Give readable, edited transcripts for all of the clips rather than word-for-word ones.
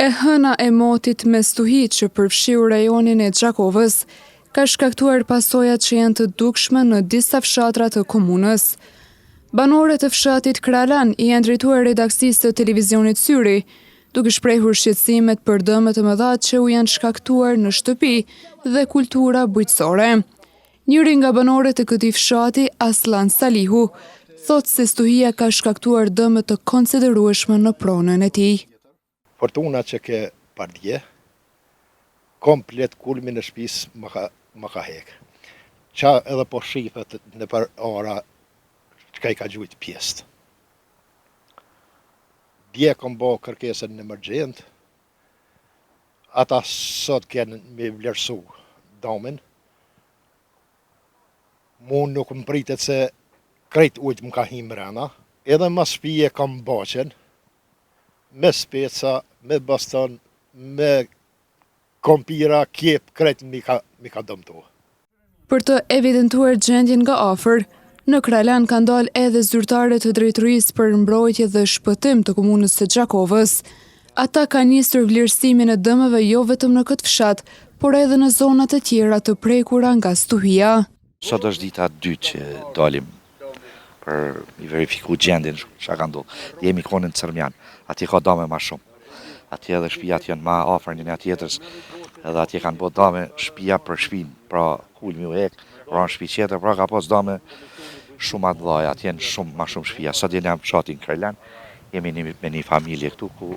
E hëna e motit me stuhi që përfshiu rajonin e Gjakovës ka shkaktuar pasojat që janë të dukshme në disa fshatra të komunës. Banorët e fshatit Kralan i janë drejtuar redaksisë të televizionit Syri, duke shprehur shqetësimet për dëmet e mëdha që u janë shkaktuar në shtëpi dhe kultura bujqësore. Njëri nga banorët e këtij fshati, Aslan Salihu, thotë se stuhia ka shkaktuar dëme të konsiderueshme në pronën e tij. Fortuna që ke pardje, komplet kulmin e shtëpisë më ka hek. Qa edhe po shifet në për ora që ka i ka gjujt pjesët. Dje kom bo kërkesën në emergjent, ata sot kënë me vlerësu domin, mu nuk më pritet se krejt ujtë më ka him rana, edhe ma shpije kam baqen, me speca, me baston, me kompira, kjep, krejt mi ka dëmtu. Për të evidentuar gjendjen nga afër, në Kralan ka ndalë edhe zyrtarët të drejtorisë për mbrojtje dhe shpëtim të komunës së Gjakovës. Ata kanë nisur vlerësimin e dëmeve jo vetëm në këtë fshat, por edhe në zonat e tjera të prekura nga stuhia. Sot është dita 2 që dalim për i verifiku gjendjen që ka ndodhur. Jemi konin Cërmjan, atje ka dame ma shumë. Atje edhe shtëpiat janë ma afër njëra tjetrës, edhe atje kanë bërë dame shtëpia për shtëpinë, pra kulmi u hek, ran shtëpi tjetër, pra ka pas dame shumë atë dhaja, atje janë shumë ma shumë shtëpia. Sot jemi në fshatin Kralan, jemi me një familje këtu ku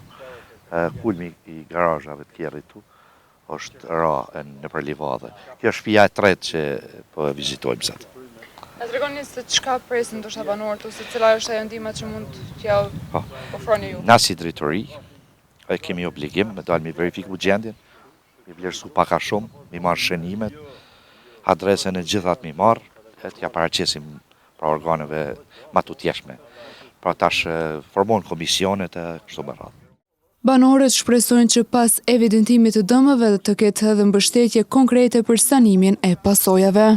kulmi i garazhave të tjerë këtu është ra në për livadhe. Kjo është shtëpia e tretë që po vizitojmë sot. A tregoni se çka presin ndoshta banorët ose cila është ajo ndihma që mund t'ja ofroni ju? Na si drejtori kemi obligim me dalë mi verifiku gjendjen, mi vlerësu pak a shumë, mi marrë shënimet, adresën e gjithat mi marrë, e t'ja paraqesim pra organeve ma tutjeshme. Pra tash formon komisionet e kështu me radhë. Banorët shpresojnë që pas evidentimit të dëmeve të ketë edhe mbështetje konkrete për sanimin e pasojave.